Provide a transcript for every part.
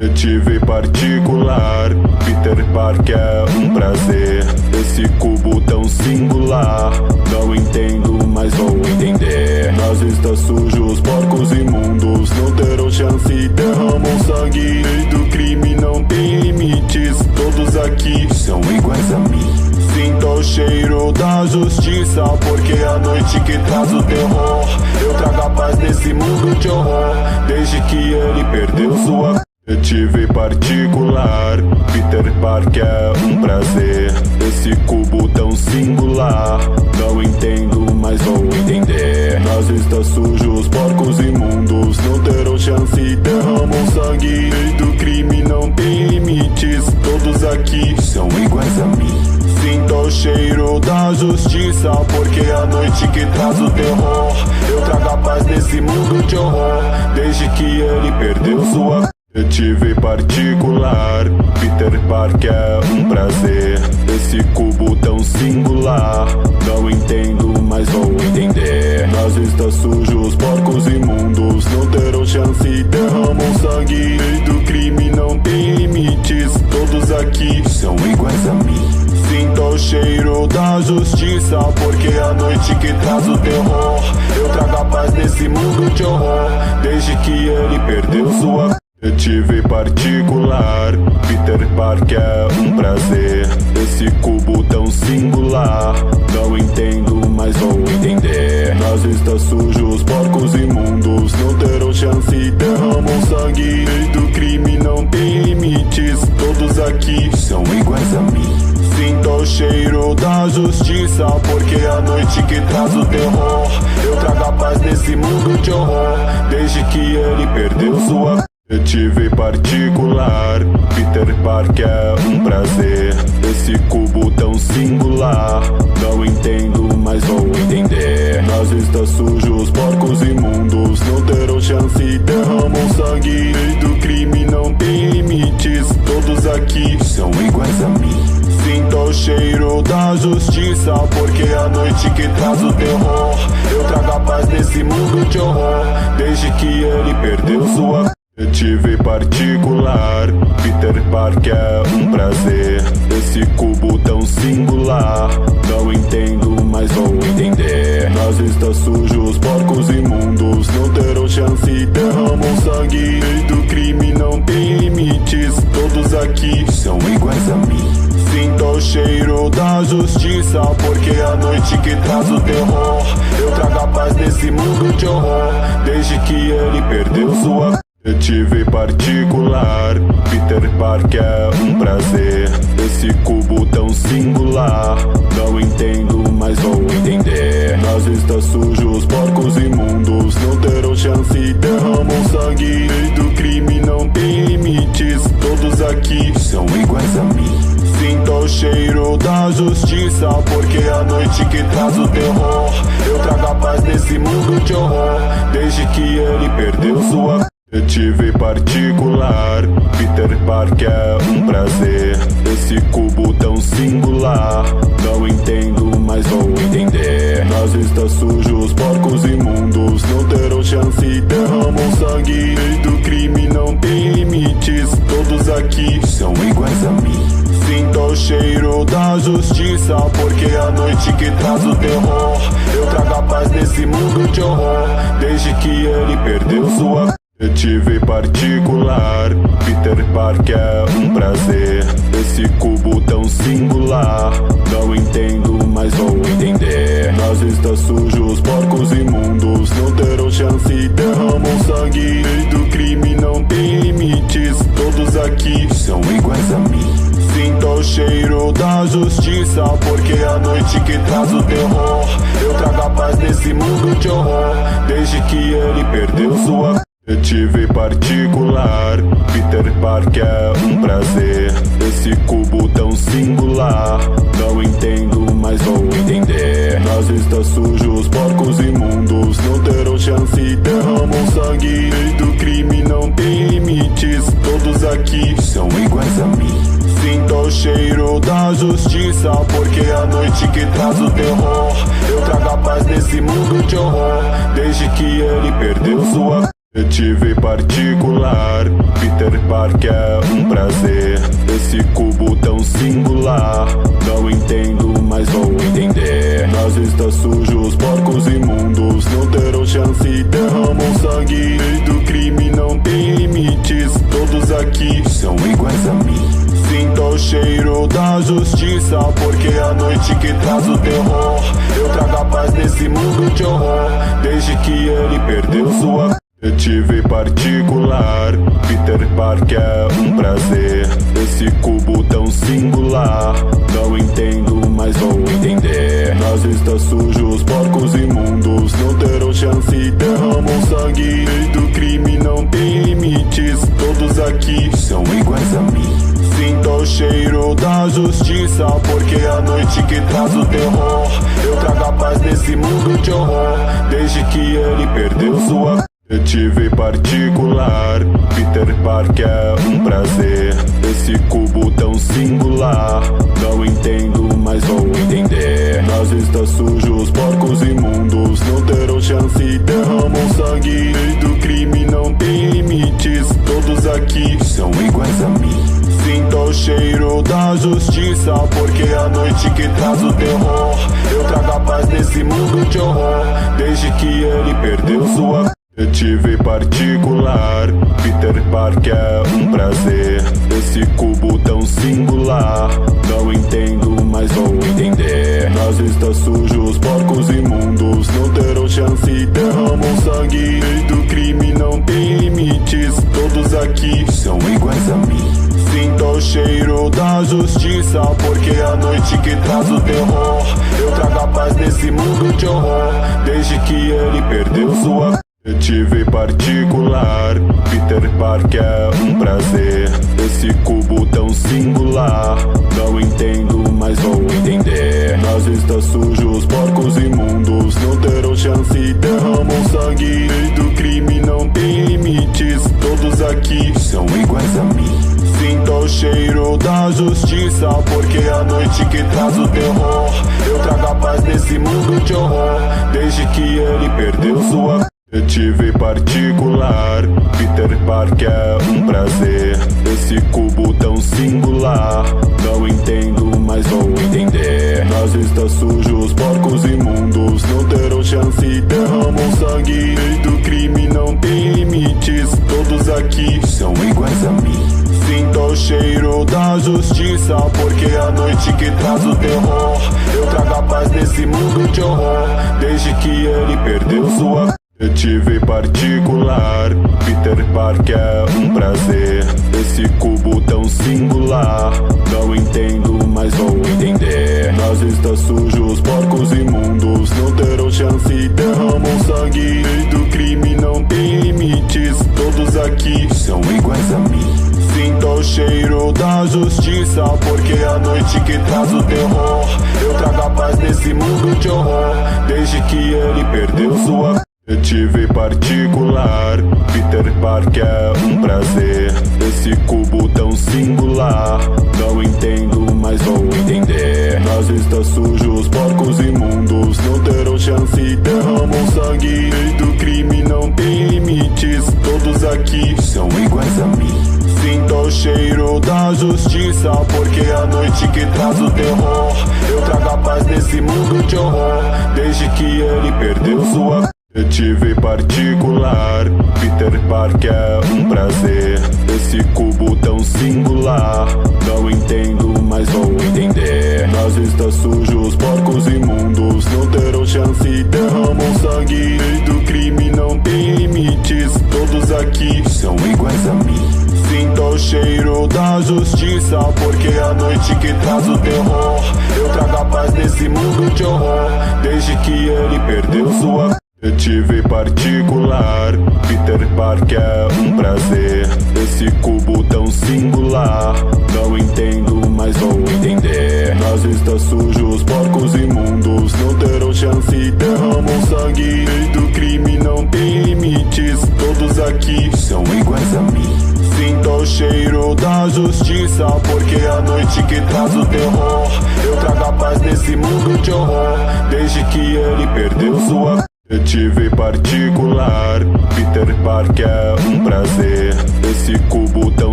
Detetive particular, Peter Parker é um prazer. Esse cubo tão singular, não entendo, mas vou entender. Nazistas sujos, porcos imundos, não terão chance e derramam sangue. Lei do crime não tem limites, todos aqui são iguais a mim. Sinto o cheiro da justiça, porque é a noite que traz o terror. Eu trago a paz nesse mundo de horror, desde que ele perdeu sua... Detetive particular, Peter Parker é um prazer. Esse cubo tão singular, não entendo, mas vou entender. Nazistas sujos, porcos imundos, não terão chance e derramam sangue. Lei do crime não tem limites, todos aqui são iguais a mim. Sinto o cheiro da justiça, porque é a noite que traz o terror. Eu trago a paz nesse mundo de horror, desde que ele perdeu sua... Detetive particular, Peter Parker é um prazer. Esse cubo tão singular, não entendo, mas vou entender. Nazistas sujos, porcos imundos, não terão chance e derramam sangue. Lei do crime não tem limites, todos aqui são iguais a mim. Sinto o cheiro da justiça, porque é a noite que traz o terror. Eu trago a paz nesse mundo de horror, desde que ele perdeu sua... Detetive particular, Peter Parker é um prazer. Esse cubo tão singular, não entendo, mas vou entender. Nazistas sujos, porcos imundos, não terão chance e derramam sangue. Lei do crime não tem limites, todos aqui são iguais a mim. Sinto o cheiro da justiça, porque é a noite que traz o terror. Eu trago a paz nesse mundo de horror, desde que ele perdeu sua... Detetive particular, Peter Parker é um prazer. Esse cubo tão singular, não entendo, mas vou entender. Nazistas sujos, porcos imundos, não terão chance e derramam sangue. Lei do crime não tem limites, todos aqui são iguais a mim. Sinto o cheiro da justiça, porque é a noite que traz o terror. Eu trago a paz nesse mundo de horror, desde que ele perdeu sua... Detetive particular, Peter Parker é um prazer. Esse cubo tão singular, não entendo, mas vou entender. Nazistas sujos, porcos imundos, não terão chance e derramam sangue. Lei do crime não tem limites, todos aqui são iguais a mim. Sinto o cheiro da justiça, porque é a noite que traz o terror. Eu trago a paz nesse mundo de horror, desde que ele perdeu sua... Detetive particular, Peter Parker é um prazer. Esse cubo tão singular, não entendo, mas vou entender. Nazistas sujos, porcos imundos, não terão chance e derramam sangue. Lei do crime não tem limites, todos aqui são iguais a mim. Sinto o cheiro da justiça, porque é a noite que traz o terror. Eu trago a paz nesse mundo de horror, desde que ele perdeu sua... Detetive particular, Peter Parker é um prazer. Esse cubo tão singular, não entendo, mas vou entender. Nazistas sujos, porcos imundos, não terão chance e derramam sangue. Lei do crime não tem limites, todos aqui são iguais a mim. Sinto o cheiro da justiça, porque é a noite que traz o terror. Eu trago a paz nesse mundo de horror, desde que ele perdeu sua... Detetive particular, Peter Parker é um prazer. Esse cubo tão singular, não entendo, mas vou entender. Nazistas sujos, porcos imundos, não terão chance e derramam sangue. Lei do crime não tem limites, todos aqui são iguais a mim. Sinto o cheiro da justiça, porque é a noite que traz o terror. Eu trago a paz nesse mundo de horror, desde que ele perdeu sua... Detetive particular, Peter Parker é um prazer. Esse cubo tão singular, não entendo, mas vou entender. Nazistas sujos, porcos imundos, não terão chance e derramam sangue. Lei do crime não tem limites, todos aqui são iguais a mim. Sinto o cheiro da justiça, porque é a noite que traz o terror. Eu trago a paz nesse mundo de horror, desde que ele perdeu sua... Detetive particular, Peter Parker é um prazer. Esse cubo tão singular, não entendo, mas vou entender. Nas está sujo, os porcos imundos não terão chance, derramam sangue. Lei do crime não tem limites, todos aqui são iguais a mim. Sinto o cheiro da justiça, porque é a noite que traz o terror. Eu trago a paz nesse mundo de horror, desde que ele perdeu sua... Detetive particular, Peter Parker é um prazer. Esse cubo tão singular, não entendo, mas vou entender. Nas está sujo, os porcos imundos não terão chance, derramam sangue. Lei do crime não tem limites, todos aqui são iguais a mim. Sinto o cheiro da justiça, porque é a noite que traz o terror. Eu trago a paz nesse mundo de horror, desde que ele perdeu sua... Detetive particular, Peter Parker é um prazer. Esse cubo tão singular, não entendo, mas vou entender. Nas está sujo, os porcos imundos não terão chance, derramam sangue. Lei do crime não tem limites, todos aqui são iguais a mim. Sinto o cheiro da justiça, porque é a noite que traz o terror. Eu trago a paz nesse mundo de horror, desde que ele perdeu sua... Detetive particular, Peter Parker é um prazer. Esse cubo tão singular, não entendo, mas vou entender. Nas está sujo, os porcos imundos não terão chance, derramam sangue. Lei do crime não tem limites, todos aqui são iguais a mim. Sinto o cheiro da justiça, porque é a noite que traz o terror. Eu trago a paz nesse mundo de horror, desde que ele perdeu sua... Detetive particular, Peter Parker é um prazer. Esse cubo tão singular, não entendo, mas vou entender. Nas está sujo, os porcos imundos não terão chance, derramam sangue. Lei do crime não tem limites, todos aqui são iguais a mim. Sinto o cheiro da justiça, porque é a noite que traz o terror. Eu trago a paz nesse mundo de horror, desde que ele perdeu sua... Detetive particular, Peter Parker é um prazer. Esse cubo tão singular, não entendo, mas vou entender. Nas está sujo, os porcos imundos não terão chance, derramam sangue. Lei do crime não tem limites, todos aqui são iguais a mim. Sinto o cheiro da justiça, porque é a noite que traz o terror. Eu trago a paz nesse mundo de horror, desde que ele perdeu sua... Detetive particular, Peter Parker é um prazer. Esse cubo tão singular, não entendo, mas vou entender. Nas está sujo, os porcos imundos não terão chance, derramam sangue. Lei do crime não tem limites, todos aqui são iguais a mim. Sinto o cheiro da justiça, porque é a noite que traz o terror. Eu trago a paz nesse mundo de horror, desde que ele perdeu sua... Detetive particular, Peter Parker é um prazer. Esse cubo tão singular, não entendo, mas vou entender. Nas está sujo, os porcos imundos não terão chance, derramam sangue. Lei do crime não tem limites, todos aqui são iguais a mim. Sinto o cheiro da justiça, porque é a noite que traz o terror. Eu trago a paz nesse mundo de horror, desde que ele perdeu sua... Detetive particular, Peter Parker é um prazer. Esse cubo tão singular, não entendo, mas vou entender. Nas está sujo, os porcos imundos não terão chance, derramam sangue. Lei do crime não tem limites, todos aqui são iguais a mim. Sinto o cheiro da justiça, porque é a noite que traz o terror. Eu trago a paz nesse mundo de horror, desde que ele perdeu sua... Detetive particular, Peter Parker é um prazer. Esse cubo tão singular, não entendo, mas vou entender. Nas está sujo, os porcos imundos não terão chance, derramam sangue. Lei do crime não tem limites, todos aqui são iguais a mim. Sinto o cheiro da justiça, porque é a noite que traz o terror. Eu trago a paz nesse mundo de horror, desde que ele perdeu sua... Detetive particular, Peter Parker é um prazer. Esse cubo tão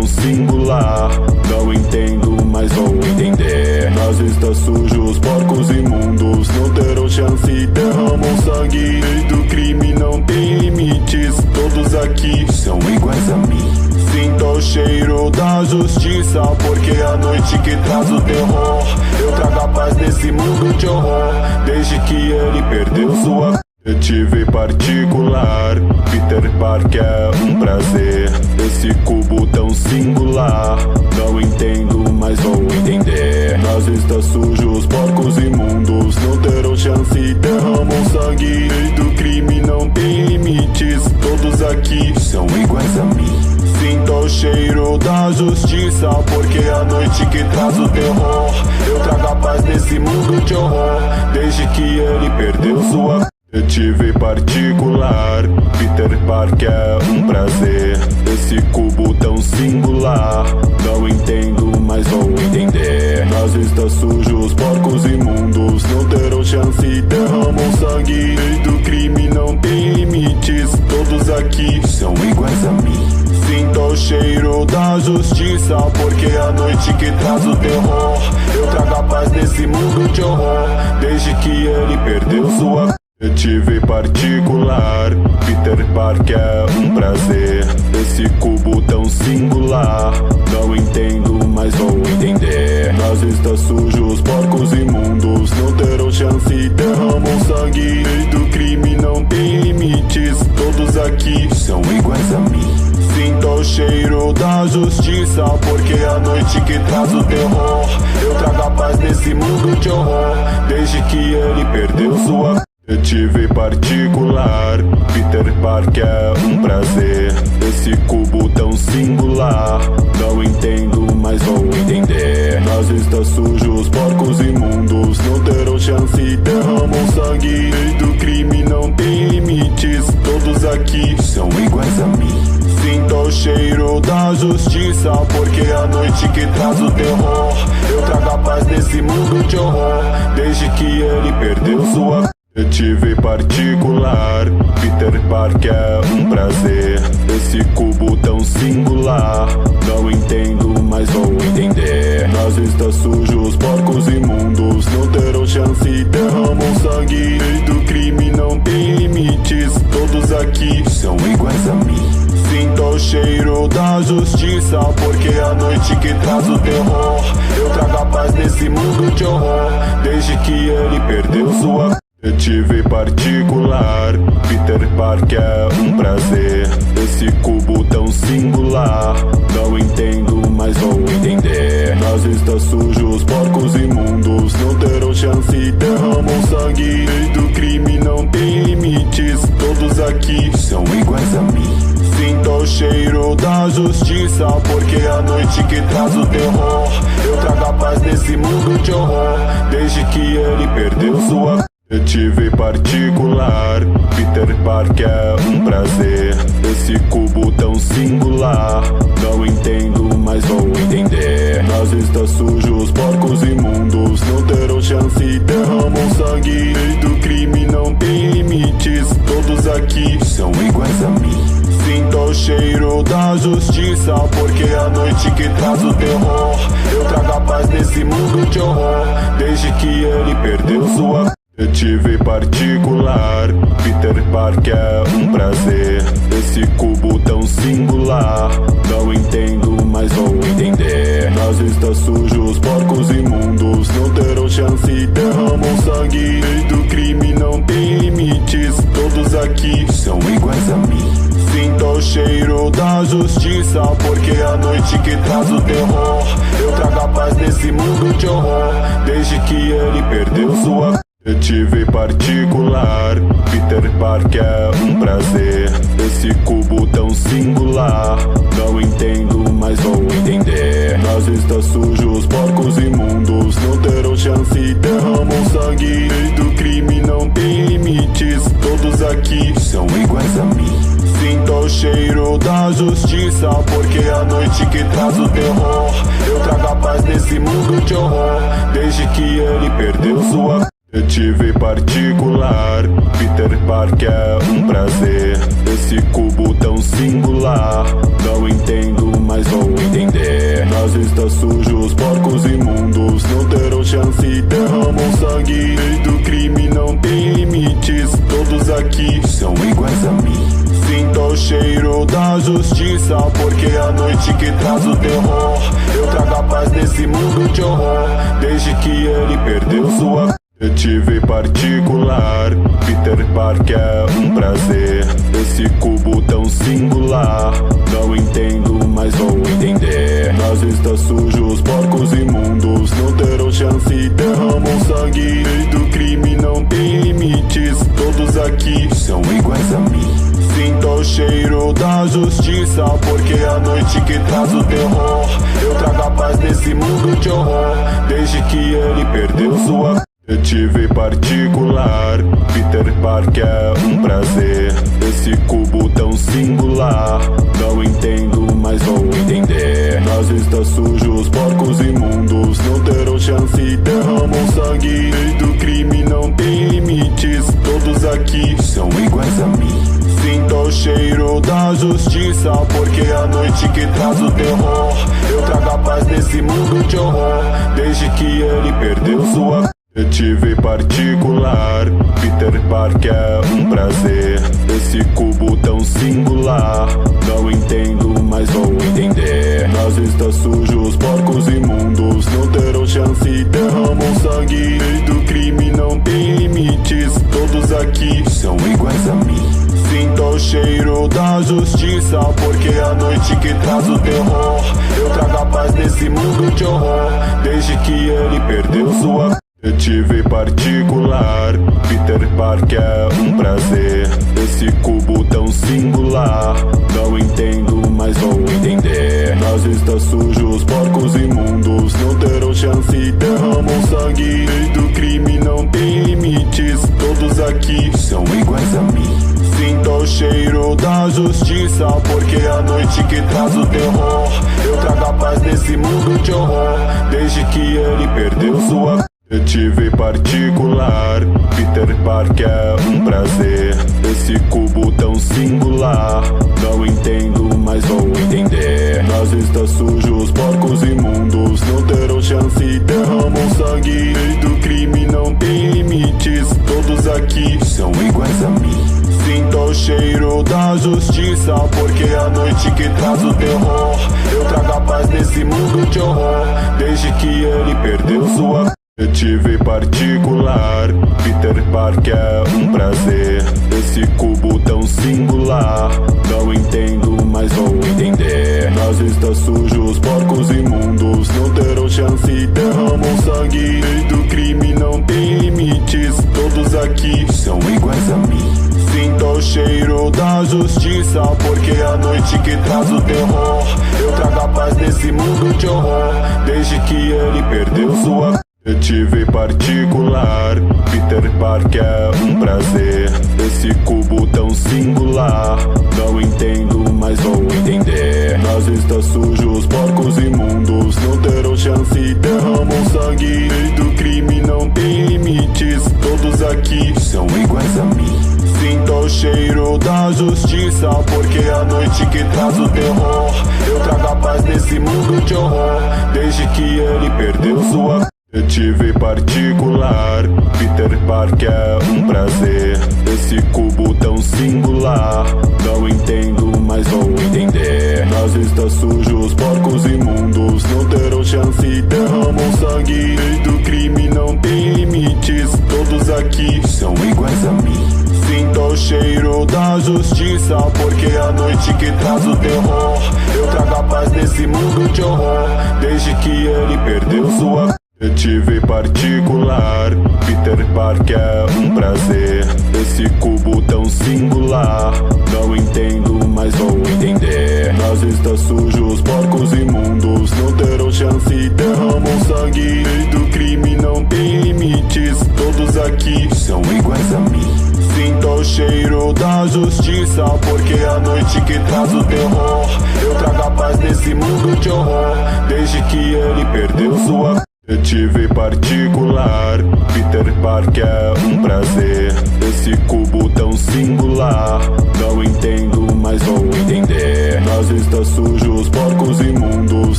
singular, não entendo, mas vou entender. Nazistas sujos, porcos imundos, não terão chance e derramam sangue. Lei do crime não tem limites, todos aqui são iguais a mim. Sinto o cheiro da justiça, porque é a noite que traz o terror. Eu trago a paz nesse mundo de horror, desde que ele perdeu sua... Detetive particular, Peter Parker é um prazer. Esse cubo tão singular, não entendo, mas vou entender. Nazistas sujos, porcos imundos, não terão chance e derramam sangue. Lei do crime não tem limites, todos aqui são iguais a mim. Sinto o cheiro da justiça, porque é a noite que traz o terror. Eu trago a paz nesse mundo de horror, desde que ele perdeu sua... Detetive particular, Peter Parker é um prazer. Esse cubo tão singular, não entendo, mas vou entender. Nazistas sujos, porcos imundos, não terão chance e derramam sangue. Lei do crime não tem limites, todos aqui são iguais a mim. Sinto o cheiro da justiça, porque é a noite que traz o terror. Eu trago a paz nesse mundo de horror, desde que ele perdeu sua... Detetive particular, Peter Parker é um prazer. Esse cubo tão singular, não entendo, mas vou entender. Nazistas sujos, porcos imundos, não terão chance e derramam sangue. Lei do crime não tem limites, todos aqui são iguais a mim. Sinto o cheiro da justiça, porque é a noite que traz o terror. Eu trago a paz nesse mundo de horror, desde que ele perdeu sua... Detetive particular, Peter Parker é um prazer. Esse cubo tão singular, não entendo, mas vou entender. Nazistas sujos, porcos imundos, não terão chance e derramam sangue. Lei do crime não tem limites, todos aqui são iguais a mim. Sinto o cheiro da justiça, porque é a noite que traz o terror. Eu trago a paz nesse mundo de horror, desde que ele perdeu sua... Detetive particular, Peter Parker é um prazer. Esse cubo tão singular, não entendo, mas vou entender. Nazistas sujos, porcos imundos, não terão chance e derramam sangue. Lei do crime não tem limites, todos aqui são iguais a mim. Sinto o cheiro da justiça, porque é a noite que traz o terror. Eu trago a paz nesse mundo de horror, desde que ele perdeu sua... Detetive particular, Peter Parker é um prazer. Esse cubo tão singular, não entendo, mas vou entender. Nazistas sujos, porcos imundos, não terão chance e derramam sangue. Lei do crime não tem limites, todos aqui são iguais a mim. Sinto o cheiro da justiça, porque é a noite que traz o terror. Eu trago a paz nesse mundo de horror, desde que ele perdeu sua... Detetive particular, Peter Parker é um prazer. Esse cubo tão singular, não entendo, mas vou entender. Nazistas sujos, porcos imundos, não terão chance e derramam sangue. Lei do crime não tem limites, todos aqui são iguais a mim. Sinto o cheiro da justiça, porque é a noite que traz o terror. Eu trago a paz nesse mundo de horror, desde que ele perdeu sua... Detetive particular, Peter Parker é um prazer. Esse cubo tão singular, não entendo, mas vou entender. Nazistas sujos, porcos imundos, não terão chance e derramam sangue. Lei do crime não tem limites, todos aqui são iguais a mim. Sinto o cheiro da justiça, porque é a noite que traz o terror. Eu trago a paz nesse mundo de horror, desde que ele perdeu sua... Detetive particular, Peter Parker é um prazer. Esse cubo tão singular, não entendo, mas vou entender. Nazistas sujos, porcos imundos, não terão chance e derramam sangue. Lei do crime não tem limites, todos aqui são iguais a mim. Sinto o cheiro da justiça, porque é a noite que traz o terror. Eu trago a paz nesse mundo de horror, desde que ele perdeu sua... Detetive particular, Peter Parker é um prazer. Esse cubo tão singular, não entendo, mas vou entender. Nas está sujo, os porcos imundos não terão chance, derramam sangue. Lei do crime não tem limites, todos aqui são iguais a mim. Sinto o cheiro da justiça, porque é a noite que traz o terror. Eu trago a paz nesse mundo de horror, desde que ele perdeu sua. Detetive particular, Peter Parker é um prazer. Esse cubo tão singular, não entendo, mas vou entender. Nas está sujo, os porcos imundos não terão chance, derramam sangue. Lei do crime não tem limites, todos aqui são iguais a mim. Sinto o cheiro da justiça, porque é a noite que traz o terror. Eu trago a paz nesse mundo de horror, desde que ele perdeu sua. Detetive particular, Peter Parker é um prazer. Esse cubo tão singular, não entendo, mas vou entender. Nas está sujo, os porcos imundos não terão chance, derramam sangue. Lei do crime não tem limites, todos aqui são iguais a mim. Sinto o cheiro da justiça, porque é a noite que traz o terror. Eu trago a paz nesse mundo de horror, desde que ele perdeu sua. Detetive particular, Peter Parker é um prazer. Esse cubo tão singular, não entendo, mas vou entender. Nas está sujo, os porcos imundos não terão chance, derramam sangue. Lei do crime não tem limites, todos aqui são iguais a mim. Sinto o cheiro da justiça, porque é a noite que traz o terror. Eu trago a paz nesse mundo de horror, desde que ele perdeu sua. Detetive particular, Peter Parker é um prazer. Esse cubo tão singular, não entendo, mas vou entender. Nas está sujo, os porcos imundos não terão chance, derramam sangue. Lei do crime não tem limites, todos aqui são iguais a mim. Sinto o cheiro da justiça, porque é a noite que traz o terror. Eu trago a paz nesse mundo de horror, desde que ele perdeu sua. Detetive particular, Peter Parker é um prazer. Esse cubo tão singular, não entendo, mas vou entender. Nas está sujo, os porcos imundos não terão chance, derramam sangue. Lei do crime não tem limites, todos aqui são iguais a mim. Sinto o cheiro da justiça, porque é a noite que traz o terror. Eu trago a paz nesse mundo de horror, desde que ele perdeu sua. Detetive particular, Peter Parker é um prazer. Esse cubo tão singular, não entendo, mas vou entender. Nas está sujo, os porcos imundos não terão chance, derramam sangue. Lei do crime não tem limites, todos aqui são iguais a mim. Sinto o cheiro da justiça, porque é a noite que traz o terror. Eu trago a paz nesse mundo de horror, desde que ele perdeu sua. Detetive particular, Peter Parker é um prazer. Esse cubo tão singular, não entendo, mas vou entender. Nas está sujo, os porcos imundos não terão chance, derramam sangue. Lei do crime não tem limites, todos aqui são iguais a mim. Sinto o cheiro da justiça, porque é a noite que traz o terror. Eu trago a paz nesse mundo de horror, desde que ele perdeu sua. Detetive particular, Peter Parker é um prazer. Esse cubo tão singular, não entendo, mas vou entender. Nas está sujo, os porcos imundos não terão chance, derramam sangue. Lei do crime não tem limites, todos aqui são iguais a mim. Sinto o cheiro da justiça, porque é a noite que traz o terror. Eu trago a paz nesse mundo de horror, desde que ele perdeu sua. Detetive particular, Peter Parker é um prazer. Esse cubo tão singular, não entendo, mas vou entender. Nas está sujo, os porcos imundos não terão chance, derramam sangue. Lei do crime não tem limites, todos aqui são iguais a mim. Sinto o cheiro da justiça, porque é a noite que traz o terror. Eu trago a paz nesse mundo de horror, desde que ele perdeu sua. Detetive particular, Peter Parker é um prazer. Esse cubo tão singular, não entendo, mas vou entender. Nazistas sujos, porcos imundos,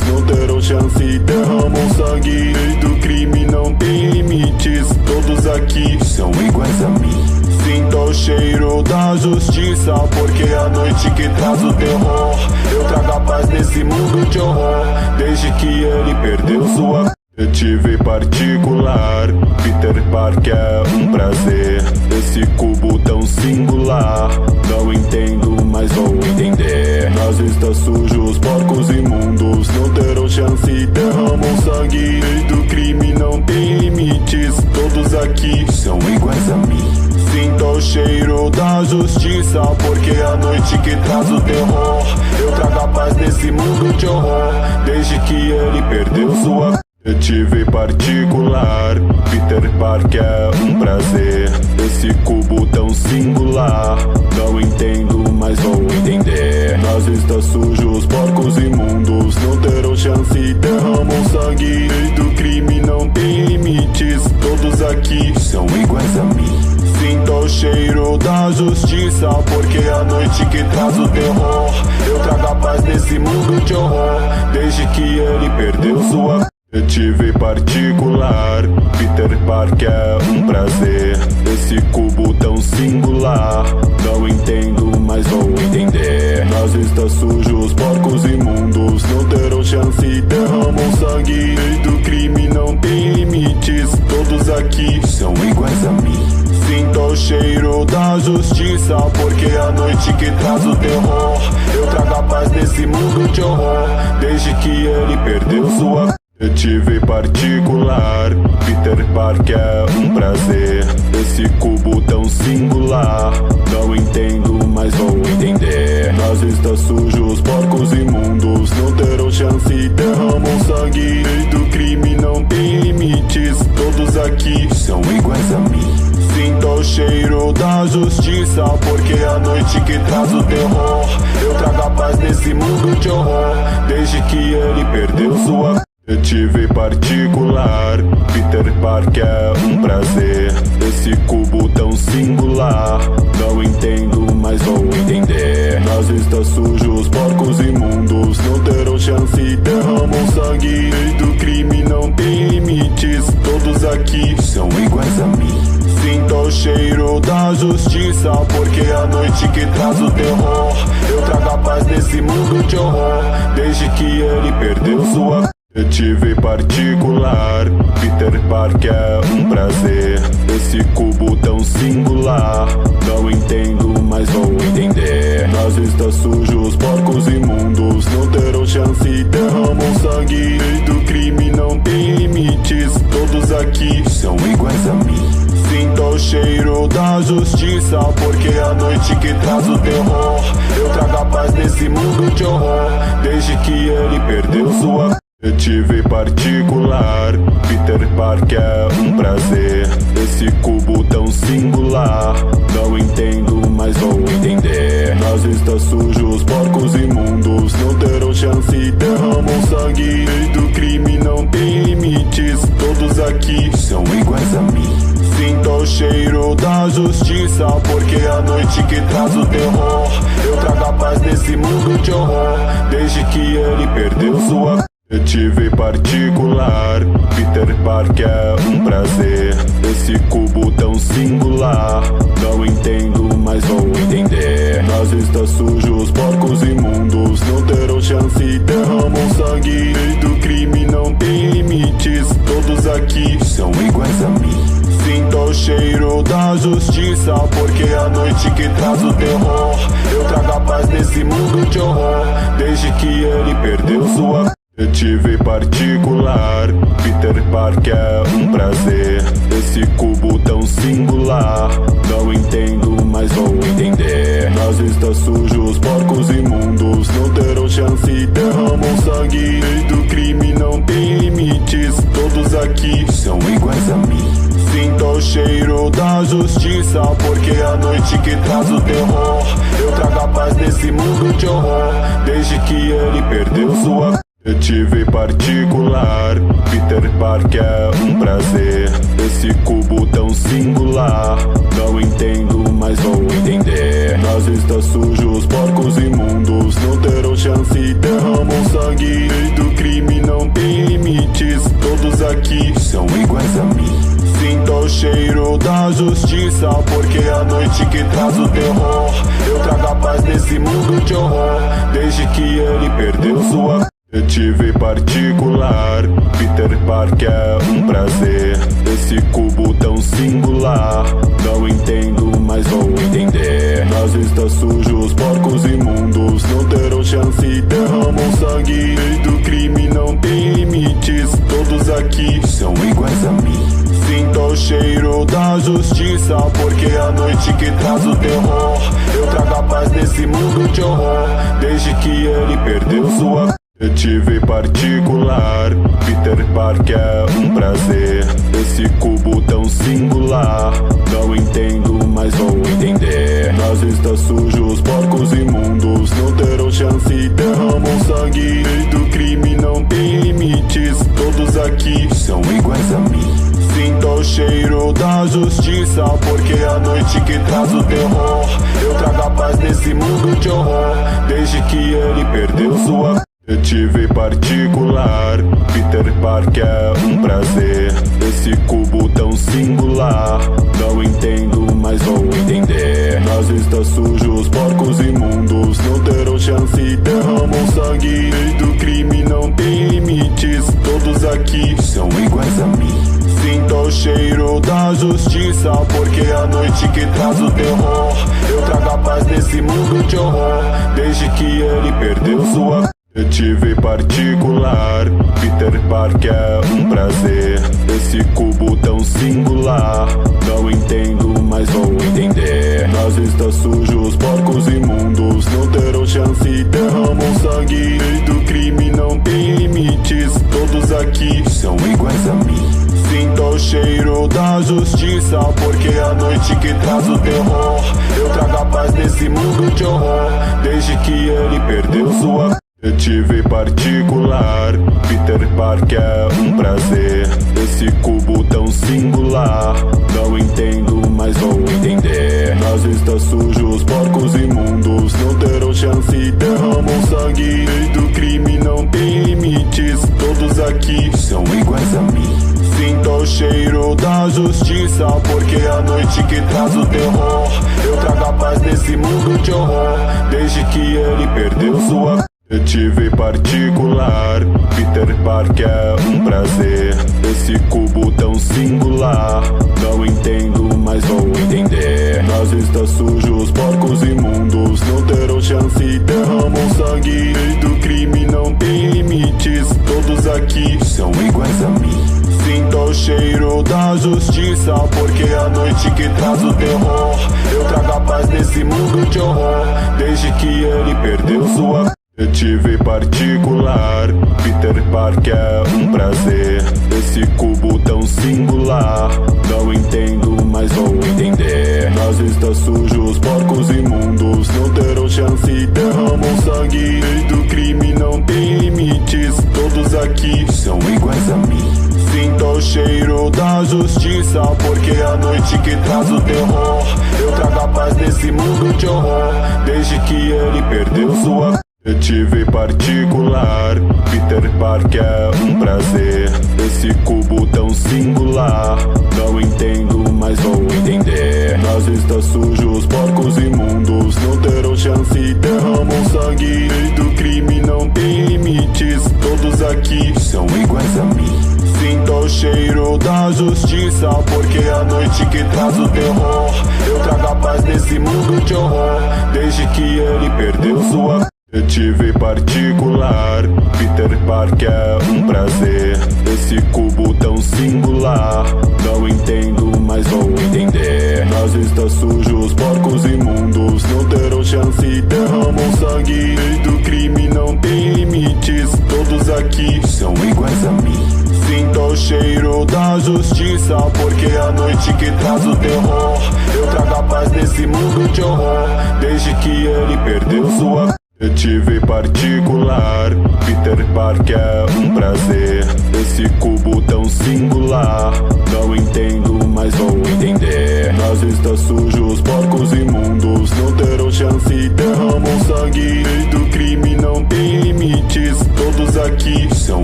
não terão chance e derramam sangue. Lei do crime não tem limites, todos aqui são iguais a mim. Sinto o cheiro da justiça, porque a noite que traz o terror. Eu trago a paz nesse mundo de horror, desde que ele perdeu sua. Detetive particular, Peter Parker é um prazer. Esse cubo tão singular, não entendo, mas vou entender. Nazistas sujos, porcos imundos, não terão chance e derramam sangue. Lei do crime não tem limites, todos aqui são iguais a mim. Sinto o cheiro da justiça, porque a noite que traz o terror. Eu trago a paz nesse mundo de horror, desde que ele perdeu sua. Detetive particular, Peter Parker é um prazer. Esse cubo tão singular, não entendo, mas vou entender. Nazistas sujos, porcos imundos, não terão chance e derramam sangue. Lei do crime não tem limites, todos aqui são iguais a mim. Sinto o cheiro da justiça, porque a noite que traz o terror. Eu trago a paz nesse mundo de horror, desde que ele perdeu sua. Detetive particular, Peter Parker é um prazer. Esse cubo tão singular, não entendo, mas vou entender. Nazistas sujos, porcos imundos, não terão chance e derramam sangue. Lei do crime não tem limites, todos aqui são iguais a mim. Sinto o cheiro da justiça, porque a noite que traz o terror. Eu trago a paz nesse mundo de horror, desde que ele perdeu sua. Detetive particular, Peter Parker é um prazer. Esse cubo tão singular, não entendo, mas vou entender. Nazistas sujos, porcos imundos, não terão chance e derramam sangue. Lei do crime não tem limites, todos aqui são iguais a mim. Sinto o cheiro da justiça, porque a noite que traz o terror. Eu trago a paz nesse mundo de horror, desde que ele perdeu sua. Detetive particular, Peter Parker é um prazer. Esse cubo tão singular, não entendo, mas vou entender. Nazistas sujos, porcos imundos, não terão chance e derramam sangue. Lei do crime não tem limites, todos aqui são iguais a mim. Sinto o cheiro da justiça, porque a noite que traz o terror. Eu trago a paz nesse mundo de horror, desde que ele perdeu sua. Detetive particular, Peter Parker é um prazer. Esse cubo tão singular, não entendo, mas vou entender. Nazistas sujos, porcos imundos, não terão chance e derramam sangue. Lei do crime não tem limites, todos aqui são iguais a mim. Sinto o cheiro da justiça, porque a noite que traz o terror. Eu trago a paz nesse mundo de horror, desde que ele perdeu sua. Detetive particular, Peter Parker é um prazer. Esse cubo tão singular, não entendo, mas vou entender. Nazistas sujos, porcos imundos, não terão chance e derramam sangue. Lei do crime não tem limites, todos aqui são iguais a mim. Sinto o cheiro da justiça, porque a noite que traz o terror. Eu trago a paz nesse mundo de horror, desde que ele perdeu sua. Detetive particular, Peter Parker é um prazer. Esse cubo tão singular, não entendo, mas vou entender. Nazistas sujos, porcos imundos, não terão chance e derramam sangue. Lei do crime não tem limites, todos aqui são iguais a mim. Sinto o cheiro da justiça, porque a noite que traz o terror. Eu trago a paz nesse mundo de horror, desde que ele perdeu sua. Detetive particular, Peter Parker é um prazer. Esse cubo tão singular, não entendo, mas vou entender. Nazistas sujos, porcos imundos, não terão chance e derramam sangue. Lei do crime não tem limites, todos aqui são iguais a mim. Sinto o cheiro da justiça, porque a noite que traz o terror. Eu trago a paz nesse mundo de horror, desde que ele perdeu sua. Detetive particular, Peter Parker é um prazer. Esse cubo tão singular, não entendo, mas vou entender. Nas está sujo, os porcos imundos não terão chance, derramam sangue. Lei do crime não tem limites, todos aqui são iguais a mim. Sinto o cheiro da justiça, porque é a noite que traz o terror. Eu trago a paz nesse mundo de horror, desde que ele perdeu sua... Detetive particular, Peter Parker é um prazer. Esse cubo tão singular, não entendo, mas vou entender. Nas está sujo, os porcos imundos não terão chance, derramam sangue. Lei do crime não tem limites, todos aqui são iguais a mim. Sinto o cheiro da justiça, porque é a noite que traz o terror. Eu trago a paz nesse mundo de horror, desde que ele perdeu sua... Detetive particular, Peter Parker é um prazer. Esse cubo tão singular, não entendo, mas vou entender. Nas está sujo, os porcos imundos não terão chance, derramam sangue. Lei do crime não tem limites, todos aqui são iguais a mim. Sinto o cheiro da justiça, porque é a noite que traz o terror. Eu trago a paz nesse mundo de horror, desde que ele perdeu sua... Detetive particular, Peter Parker é um prazer. Esse cubo tão singular, não entendo, mas vou entender. Nas está sujo, os porcos imundos não terão chance, derramam sangue. Lei do crime não tem limites, todos aqui são iguais a mim. Sinto o cheiro da justiça, porque é a noite que traz o terror. Eu trago a paz nesse mundo de horror, desde que ele perdeu sua... Detetive particular, Peter Parker é um prazer. Esse cubo tão singular, não entendo, mas vou entender. Nas está sujo, os porcos imundos não terão chance, derramam sangue. Lei do crime não tem limites, todos aqui são iguais a mim. Sinto o cheiro da justiça, porque é a noite que traz o terror. Eu trago a paz nesse mundo de horror, desde que ele perdeu sua... Detetive particular, Peter Parker é um prazer. Esse cubo tão singular, não entendo, mas vou entender. Nas está sujo, os porcos imundos não terão chance, derramam sangue. Lei do crime não tem limites, todos aqui são iguais a mim. Sinto o cheiro da justiça, porque é a noite que traz o terror. Eu trago a paz nesse mundo de horror, desde que ele perdeu sua... Detetive particular, Peter Parker é um prazer. Esse cubo tão singular, não entendo, mas vou entender. Nas está sujo, os porcos imundos não terão chance, derramam sangue. Lei do crime não tem limites, todos aqui são iguais a mim. Sinto o cheiro da justiça, porque é a noite que traz o terror. Eu trago a paz nesse mundo de horror, desde que ele perdeu sua... Detetive particular, Peter Parker é um prazer. Esse cubo tão singular, não entendo, mas vou entender. Nas está sujo, os porcos imundos não terão chance, derramam sangue. Lei do crime não tem limites, todos aqui são iguais a mim. Sinto o cheiro da justiça, porque é a noite que traz o terror. Eu trago a paz nesse mundo de horror, desde que ele perdeu sua... Detetive particular, Peter Parker é um prazer. Esse cubo tão singular, não entendo, mas vou entender. Nas está sujo, os porcos imundos não terão chance, derramam sangue. Lei do crime não tem limites, todos aqui são iguais a mim. Sinto o cheiro da justiça, porque é a noite que traz o terror. Eu trago a paz nesse mundo de horror, desde que ele perdeu sua... Detetive particular, Peter Parker é um prazer. Esse cubo tão singular, não entendo, mas vou entender. Nas está sujo, os porcos imundos não terão chance, derramam sangue. Lei do crime não tem limites, todos aqui são iguais a mim. Sinto o cheiro da justiça, porque é a noite que traz o terror. Eu trago a paz nesse mundo de horror, desde que ele perdeu sua... Detetive particular, Peter Parker é um prazer. Esse cubo tão singular, não entendo, mas vou entender. Nazistas sujos, porcos imundos, não terão chance e derramam sangue. Lei do crime não tem limites, todos aqui são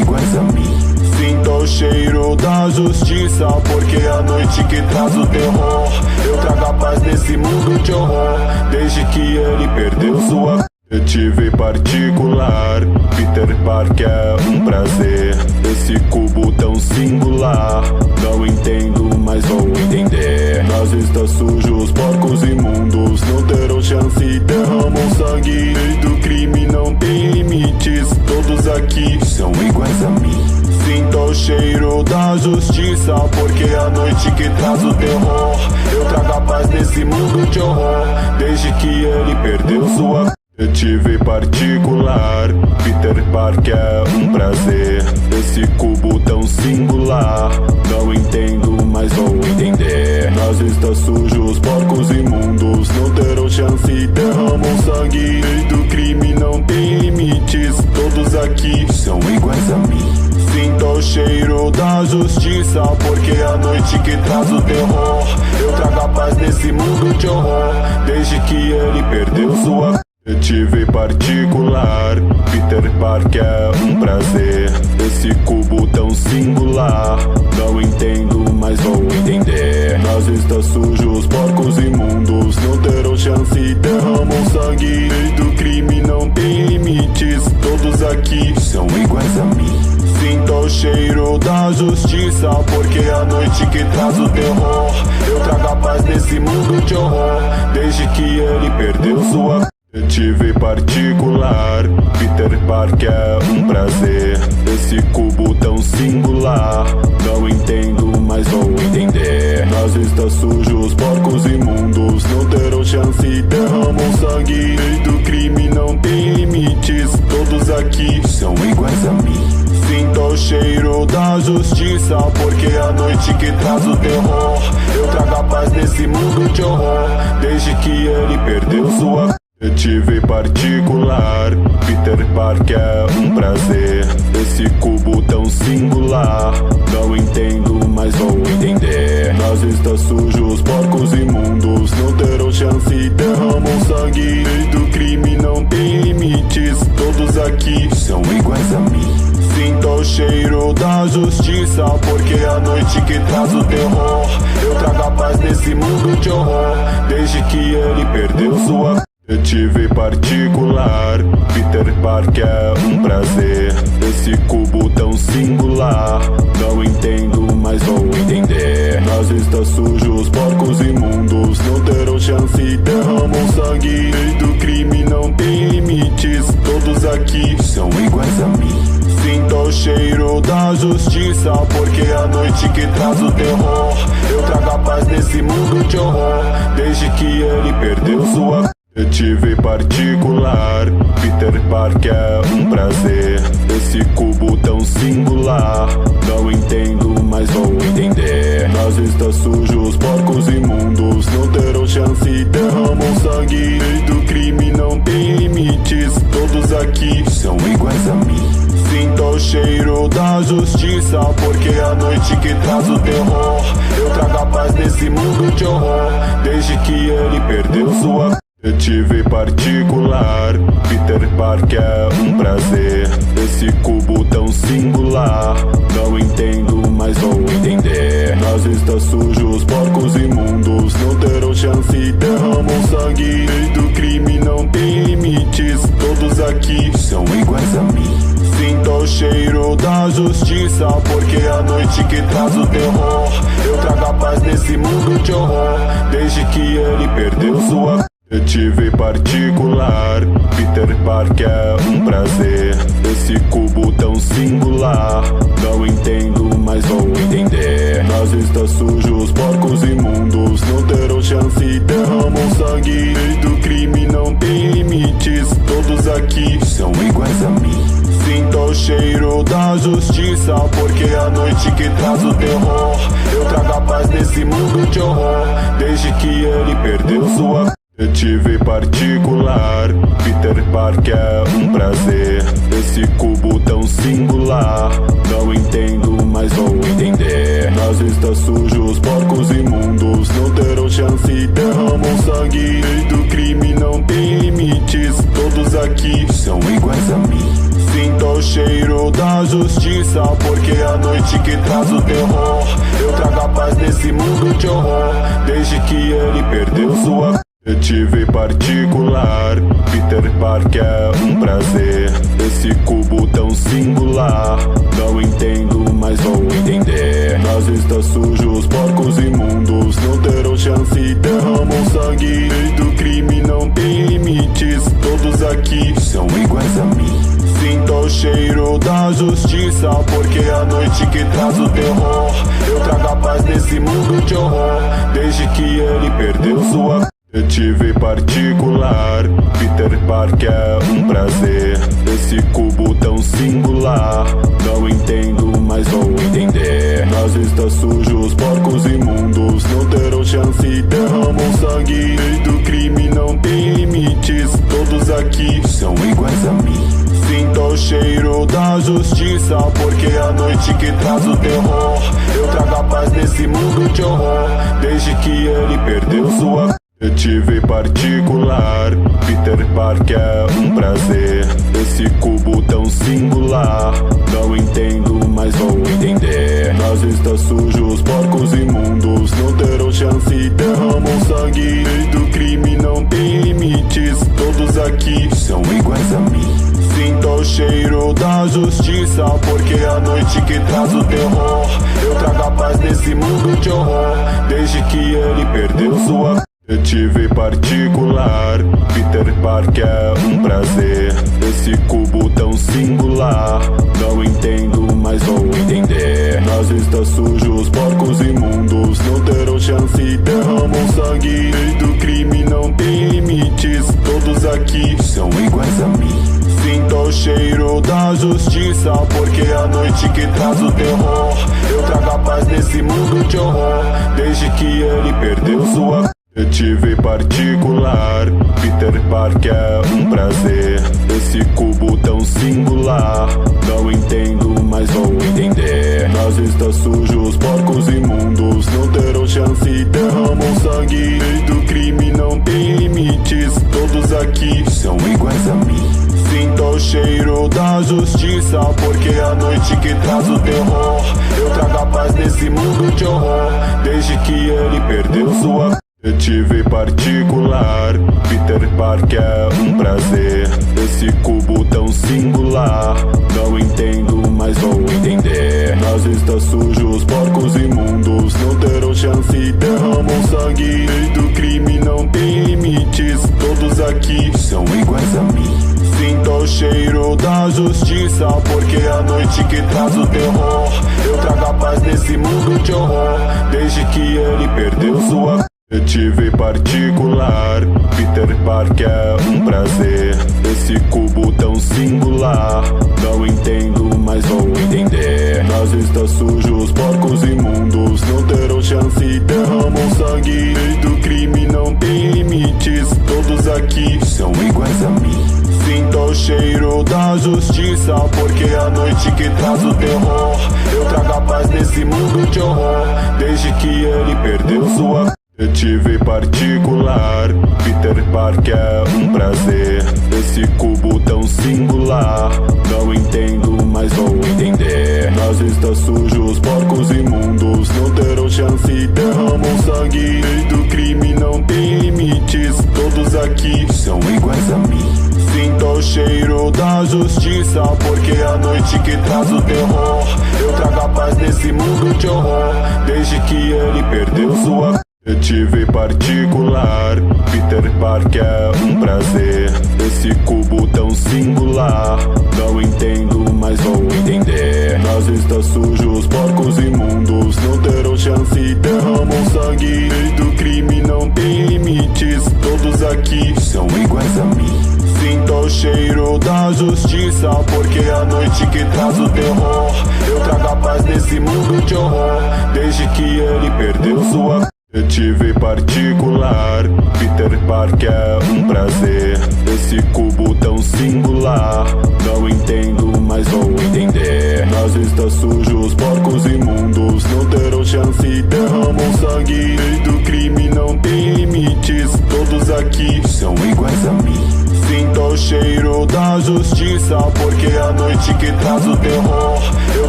iguais a mim. Sinto o cheiro da justiça, porque é a noite que traz o terror. Eu trago a paz nesse mundo de horror, desde que ele perdeu sua. Detetive particular, Peter Parker é um prazer. Esse cubo tão singular, não entendo, mas vou entender. Nazistas sujos, porcos imundos, não terão chance e derramam sangue. Lei do crime não tem limites, todos aqui são iguais a mim. Sinto o cheiro da justiça, porque é a noite que traz o terror. Eu trago a paz nesse mundo de horror, desde que ele perdeu sua. Detetive particular, Peter Parker é um prazer. Esse cubo tão singular, não entendo, mas vou entender. Nazistas sujos, porcos imundos, não terão chance e derramam sangue. Lei do crime não tem limites, todos aqui são iguais a mim. Sinto o cheiro da justiça, porque é a noite que traz o terror. Eu trago a paz nesse mundo de horror, desde que ele perdeu sua. Detetive particular, Peter Parker é um prazer. Esse cubo tão singular, não entendo, mas vou entender. Nazistas sujos, porcos imundos, não terão chance e derramam sangue. Lei do crime não tem limites, todos aqui são iguais a mim. Sinto o cheiro da justiça, porque é a noite que traz o terror. Eu trago a paz nesse mundo de horror, desde que ele perdeu sua. Detetive particular, Peter Parker é um prazer. Esse cubo tão singular, não entendo, mas vou entender. Nazistas sujos, porcos imundos, não terão chance e derramam sangue. Lei do crime não tem limites, todos aqui são iguais a mim. Sinto o cheiro da justiça, porque é a noite que traz o terror. Eu trago a paz nesse mundo de horror, desde que ele perdeu sua. Detetive particular, Peter Parker é um prazer. Esse cubo tão singular, não entendo, mas vou entender. Nazistas sujos, porcos imundos, não terão chance e derramam sangue. Lei do crime não tem limites, todos aqui são iguais a mim. Sinto o cheiro da justiça, porque é a noite que traz o terror. Eu trago a paz nesse mundo de horror, desde que ele perdeu sua. Detetive particular, Peter Parker é um prazer. Esse cubo tão singular, não entendo, mas vou entender. Nazistas sujos, porcos imundos, não terão chance e derramam sangue. Lei do crime não tem limites, todos aqui são iguais a mim. Sinto o cheiro da justiça, porque é a noite que traz o terror. Eu trago a paz nesse mundo de horror, desde que ele perdeu sua. Detetive particular, Peter Parker é um prazer. Esse cubo tão singular, não entendo, mas vou entender. Nazistas sujos, porcos imundos, não terão chance e derramam sangue. Lei do crime não tem limites, todos aqui são iguais a mim. Sinto o cheiro da justiça, porque é a noite que traz o terror. Eu trago a paz nesse mundo de horror, desde que ele perdeu sua. Detetive particular, Peter Parker é um prazer. Esse cubo tão singular, não entendo, mas vou entender. Nazistas sujos, porcos imundos, não terão chance e derramam sangue. Lei do crime não tem limites, todos aqui são iguais a mim. Sinto o cheiro da justiça, porque é a noite que traz o terror. Eu trago a paz nesse mundo de horror, desde que ele perdeu sua. Detetive particular, Peter Parker é um prazer. Esse cubo tão singular, não entendo, mas vou entender. Nazistas sujos, porcos imundos, não terão chance e derramam sangue. Lei do crime não tem limites, todos aqui são iguais a mim. Sinto o cheiro da justiça, porque é a noite que traz o terror. Eu trago a paz nesse mundo de horror, desde que ele perdeu sua. Detetive particular, Peter Parker é um prazer. Esse cubo tão singular, não entendo, mas vou entender. Nazistas sujos, porcos imundos, não terão chance, derramam sangue. Lei do crime não tem limites, todos aqui são iguais a mim. Sinto o cheiro da justiça, porque é a noite que traz o terror. Eu trago a paz nesse mundo de horror, desde que ele perdeu sua... Detetive particular, Peter Parker é um prazer. Esse cubo tão singular, não entendo, mas vou entender. Nazistas sujos, porcos imundos, não terão chance, derramam sangue. Lei do crime não tem limites, todos aqui são iguais a mim. Sinto o cheiro da justiça, porque é a noite que traz o terror. Eu trago a paz nesse mundo de horror, desde que ele perdeu sua... Detetive particular, Peter Parker é um prazer. Esse cubo tão singular, não entendo, mas vou entender. Nazistas sujos, porcos imundos, não terão chance, derramam sangue. Lei do crime não tem limites, todos aqui são iguais a mim. Sinto o cheiro da justiça, porque é a noite que traz o terror. Eu trago a paz nesse mundo de horror, desde que ele perdeu sua... Detetive particular, Peter Parker é um prazer. Esse cubo tão singular, não entendo, mas vou entender. Nazistas sujos, porcos imundos, não terão chance, derramam sangue. Lei do crime não tem limites, todos aqui são iguais a mim. Sinto o cheiro da justiça, porque é a noite que traz o terror. Eu trago a paz nesse mundo de horror, desde que ele perdeu sua... Detetive particular, Peter Parker é um prazer. Esse cubo tão singular, não entendo, mas vou entender. Nazistas sujos, porcos imundos, não terão chance, derramam sangue. Lei do crime não tem limites, todos aqui são iguais a mim. Sinto o cheiro da justiça, porque é a noite que traz o terror. Eu trago a paz nesse mundo de horror, desde que ele perdeu sua... Detetive particular, Peter Parker é um prazer. Esse cubo tão singular, não entendo, mas vou entender. Nazistas sujos, porcos imundos, não terão chance, derramam sangue. Lei do crime não tem limites, todos aqui são iguais a mim. Sinto o cheiro da justiça, porque é a noite que traz o terror. Eu trago a paz nesse mundo de horror, desde que ele perdeu sua... Detetive particular, Peter Parker é um prazer. Esse cubo tão singular, não entendo, mas vou entender. Nazistas sujos, porcos imundos, não terão chance, derramam sangue. Lei do crime não tem limites, todos aqui são iguais a mim. Sinto o cheiro da justiça, porque é a noite que traz o terror. Eu trago a paz nesse mundo de horror, desde que ele perdeu sua... Detetive particular, Peter Parker é um prazer. Esse cubo tão singular, não entendo, mas vou entender. Nazistas sujos, porcos imundos, não terão chance, derramam sangue. Lei do crime não tem limites, todos aqui são iguais a mim. Sinto o cheiro da justiça, porque é a noite que traz o terror. Eu trago a paz nesse mundo de horror, desde que ele perdeu sua... Detetive particular, Peter Parker é um prazer. Esse cubo tão singular, não entendo, mas vou entender. Nazistas sujos, porcos imundos, não terão chance, derramam sangue. Lei do crime não tem limites, todos aqui são iguais a mim. Sinto o cheiro da justiça, porque é a noite que traz o terror. Eu trago a paz nesse mundo de horror, desde que ele perdeu sua... Detetive particular, Peter Parker é um prazer. Esse cubo tão singular, não entendo, mas vou entender. Nazistas sujos, porcos imundos, não terão chance, derramam sangue. Lei do crime não tem limites, todos aqui são iguais a mim. Sinto o cheiro da justiça, porque é a noite que traz o terror. Eu trago a paz nesse mundo de horror, desde que ele perdeu sua... Detetive particular, Peter Parker é um prazer. Esse cubo tão singular, não entendo, mas vou entender. Nazistas sujos, porcos imundos, não terão chance e derramam sangue. Lei do crime não tem limites, todos aqui são iguais a mim. Sinto o cheiro da justiça, porque é a noite que traz o terror. Eu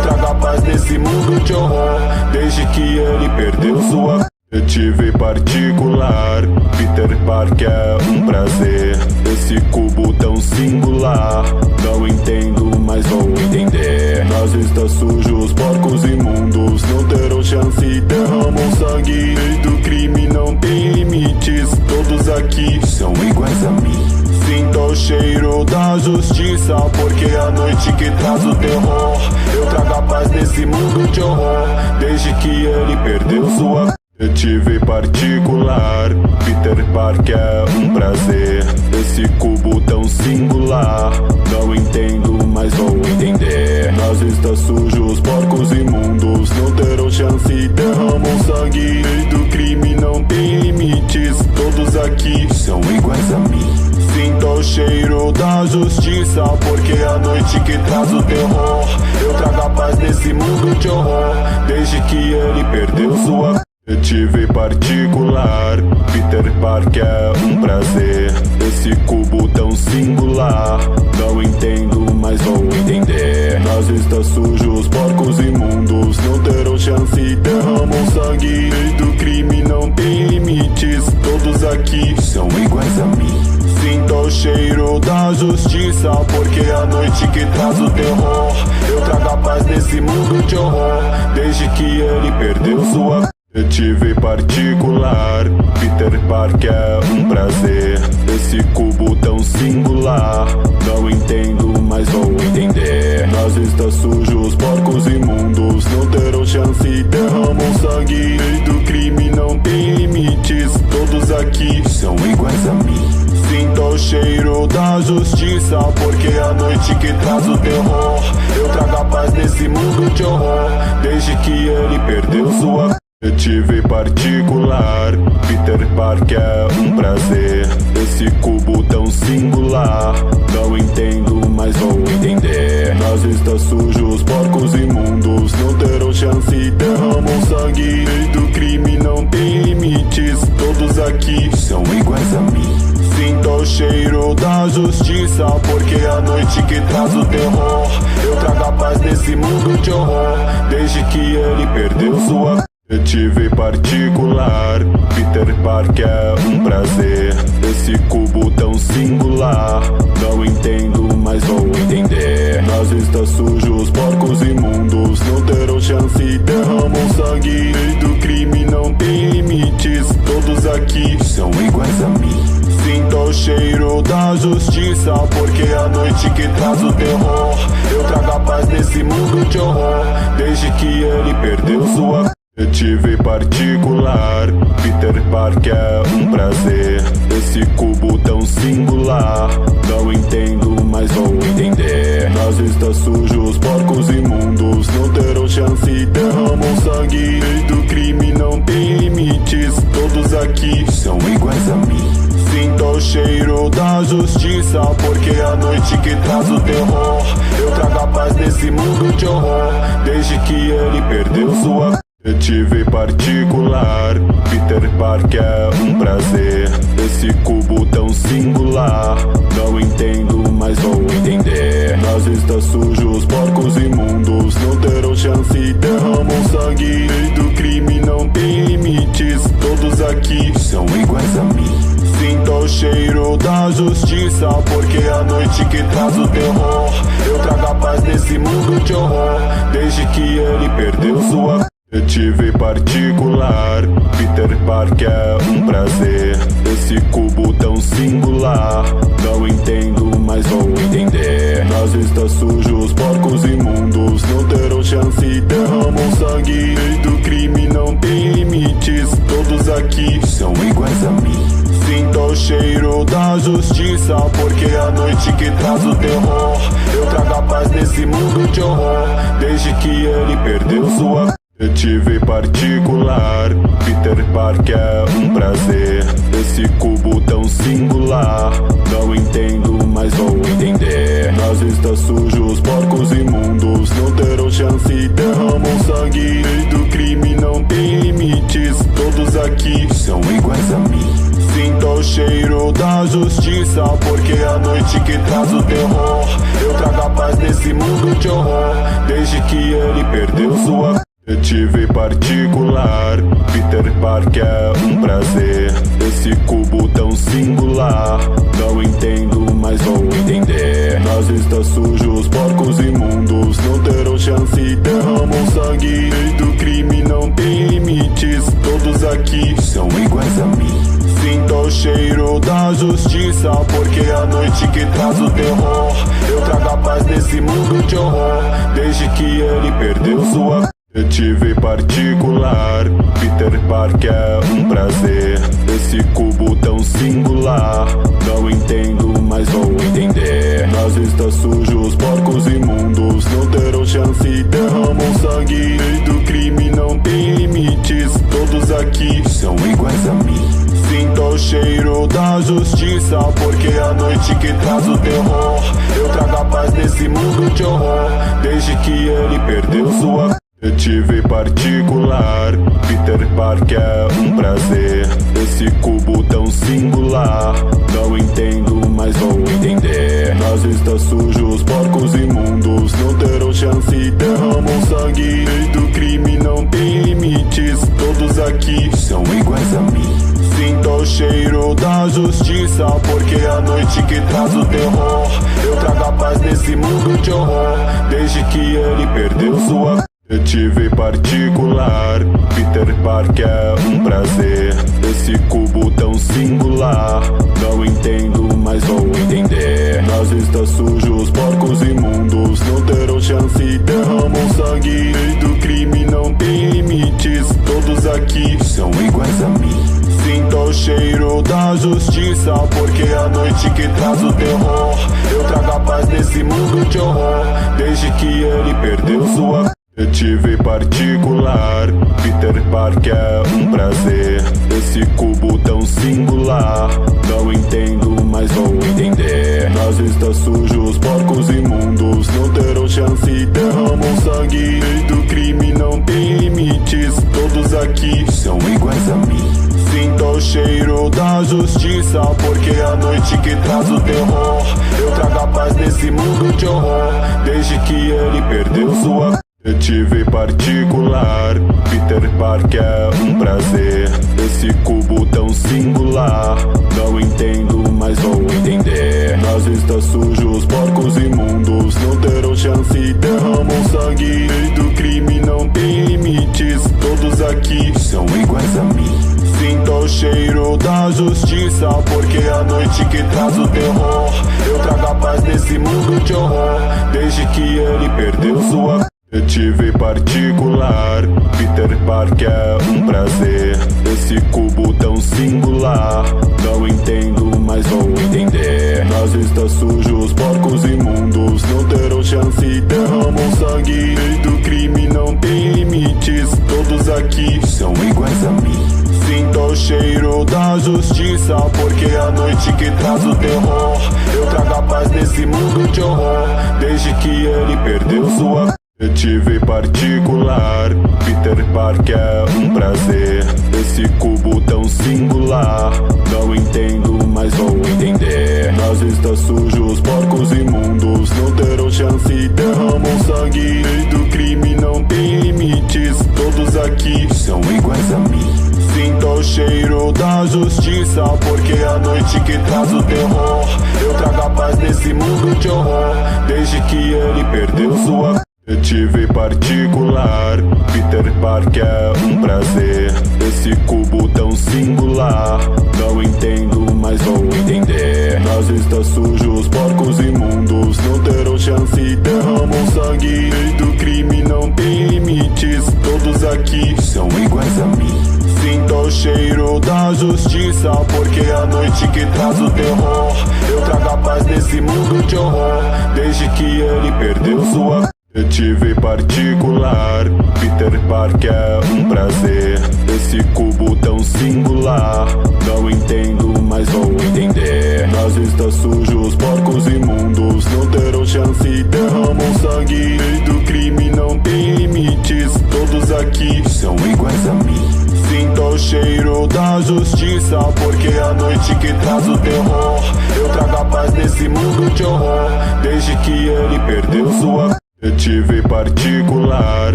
trago a paz nesse mundo de horror, desde que ele perdeu sua. Detetive particular, Peter Parker é um prazer. Esse cubo tão singular, não entendo, mas vou entender. Nazistas sujos, porcos imundos, não terão chance e derramam sangue. Lei do crime não tem limites, todos aqui são iguais a mim. Sinto o cheiro da justiça, porque é a noite que traz o terror. Eu trago a paz nesse mundo de horror, desde que ele perdeu sua. Detetive particular, Peter Parker é um prazer. Esse cubo tão singular, não entendo, mas vou entender. Nazistas sujos, porcos imundos, não terão chance e derramam sangue. Lei do crime não tem limites, todos aqui são iguais a mim. Sinto o cheiro da justiça, porque é a noite que traz o terror. Eu trago a paz nesse mundo de horror, desde que ele perdeu sua. Detetive particular, Peter Parker é um prazer. Esse cubo tão singular, não entendo, mas vou entender. Nazistas sujos, porcos imundos, não terão chance e derramam sangue. Lei do crime não tem limites, todos aqui são iguais a mim. Sinto o cheiro da justiça, porque é a noite que traz o terror. Eu trago a paz nesse mundo de horror, desde que ele perdeu sua. Detetive particular, Peter Parker é um prazer. Esse cubo tão singular, não entendo, mas vou entender. Nazistas sujos, porcos imundos, não terão chance e derramam sangue. Lei do crime não tem limites, todos aqui são iguais a mim. Sinto o cheiro da justiça, porque é a noite que traz o terror. Eu trago a paz nesse mundo de horror, desde que ele perdeu sua. Detetive particular, Peter Parker é um prazer. Esse cubo tão singular, não entendo, mas vou entender. Nazistas sujos, porcos imundos, não terão chance e derramam sangue. Lei do crime não tem limites, todos aqui são iguais a mim. Sinto o cheiro da justiça, porque é a noite que traz o terror. Eu trago a paz nesse mundo de horror, desde que ele perdeu sua. Detetive particular, Peter Parker é um prazer. Esse cubo tão singular, não entendo, mas vou entender. Nazistas sujos, porcos imundos, não terão chance e derramam sangue. Lei do crime não tem limites, todos aqui são iguais a mim. Sinto o cheiro da justiça, porque é a noite que traz o terror. Eu trago a paz nesse mundo de horror, desde que ele perdeu sua. Detetive particular, Peter Parker é um prazer. Esse cubo tão singular, não entendo, mas vou entender. Nazistas sujos, porcos imundos, não terão chance e derramam sangue. Lei do crime não tem limites, todos aqui são iguais a mim. Sinto o cheiro da justiça, porque é a noite que traz o terror. Eu trago a paz nesse mundo de horror, desde que ele perdeu sua. Detetive particular, Peter Parker é um prazer. Esse cubo tão singular, não entendo, mas vou entender. Nazistas sujos, porcos imundos, não terão chance e derramam sangue. Lei do crime não tem limites, todos aqui são iguais a mim. Sinto o cheiro da justiça, porque é a noite que traz o terror. Eu trago a paz nesse mundo de horror, desde que ele perdeu sua. Detetive particular, Peter Parker é um prazer. Esse cubo tão singular, não entendo, mas vou entender. Nazistas sujos, porcos imundos, não terão chance e derramam sangue. Lei do crime não tem limites, todos aqui são iguais a mim. Sinto o cheiro da justiça, porque é a noite que traz o terror. Eu trago a paz nesse mundo de horror, desde que ele perdeu sua. Detetive particular, Peter Parker é um prazer. Esse cubo tão singular, não entendo, mas vou entender. Nazistas sujos, porcos imundos, não terão chance e derramam sangue. Lei do crime não tem limites, todos aqui são iguais a mim. Sinto o cheiro da justiça, porque é a noite que traz o terror. Eu trago a paz nesse mundo de horror, desde que ele perdeu sua... Detetive particular, Peter Parker é um prazer. Esse cubo tão singular, não entendo, mas vou entender. Nazistas sujos, porcos imundos, não terão chance e derramam sangue. Lei do crime não tem limites, todos aqui são iguais a mim. Sinto o cheiro da justiça, porque é a noite que traz o terror. Eu trago a paz nesse mundo de horror, desde que ele perdeu sua... Detetive particular, Peter Parker é um prazer. Esse cubo tão singular, não entendo, mas vou entender. Nazistas sujos, porcos imundos, não terão chance e derramam sangue. Lei do crime não tem limites, todos aqui são iguais a mim. Sinto o cheiro da justiça, porque é a noite que traz o terror. Eu trago a paz nesse mundo de horror, desde que ele perdeu sua... Detetive particular, Peter Parker é um prazer. Esse cubo tão singular, não entendo, mas vou entender. Nazistas sujos, porcos imundos, não terão chance e derramam sangue. Lei do crime não tem limites, todos aqui são iguais a mim. Sinto o cheiro da justiça, porque é a noite que traz o terror. Eu trago a paz nesse mundo de horror, desde que ele perdeu sua... Detetive particular, Peter Parker é um prazer. Esse cubo tão singular, não entendo, mas vou entender. Nazistas sujos, porcos imundos, não terão chance e derramam sangue. Lei do crime não tem limites, todos aqui são iguais a mim. Sinto o cheiro da justiça, porque é a noite que traz o terror. Eu trago a paz nesse mundo de horror, desde que ele perdeu sua... Detetive particular, Peter Parker é um prazer. Esse cubo tão singular, não entendo, mas vou entender. Nazistas sujos, porcos imundos, não terão chance e derramam sangue. Lei do crime não tem limites, todos aqui são iguais a mim. Sinto o cheiro da justiça, porque é a noite que traz o terror. Eu trago a paz nesse mundo de horror, desde que ele perdeu sua... Detetive particular, Peter Parker é um prazer. Esse cubo tão singular, não entendo, mas vou entender. Nazistas sujos, porcos imundos, não terão chance e derramam sangue. Lei do crime não tem limites, todos aqui são iguais a mim. Sinto o cheiro da justiça, porque é a noite que traz o terror. Eu trago a paz nesse mundo de horror, desde que ele perdeu sua... Detetive particular, Peter Parker é um prazer. Esse cubo tão singular, não entendo, mas vou entender. Nazistas sujos, porcos imundos, não terão chance e derramam sangue. Lei do crime não tem limites, todos aqui são iguais a mim. Sinto o cheiro da justiça, porque é a noite que traz o terror. Eu trago a paz nesse mundo de horror, desde que ele perdeu sua... Detetive particular, Peter Parker é um prazer. Esse cubo tão singular, não entendo, mas vou entender. Nazistas sujos, porcos imundos, não terão chance e derramam sangue. Lei do crime não tem limites, todos aqui são iguais a mim. Sinto o cheiro da justiça, porque é a noite que traz o terror. Eu trago a paz nesse mundo de horror, desde que ele perdeu sua... Detetive particular, Peter Parker é um prazer. Esse cubo tão singular, não entendo, mas vou entender. Nazistas sujos, porcos imundos, não terão chance e derramam sangue. Lei do crime não tem limites, todos aqui são iguais a mim. Sinto o cheiro da justiça, porque é a noite que traz o terror. Eu trago a paz nesse mundo de horror, desde que ele perdeu sua... Detetive particular, Peter Peter Parker é um prazer. Esse cubo tão singular, não entendo, mas vou entender. Nazistas sujos, porcos imundos, não terão chance e derramam sangue. Lei do crime não tem limites, todos aqui são iguais a mim. Sinto o cheiro da justiça, porque é a noite que traz o terror. Eu trago a paz nesse mundo de horror, desde que ele perdeu sua detetive particular.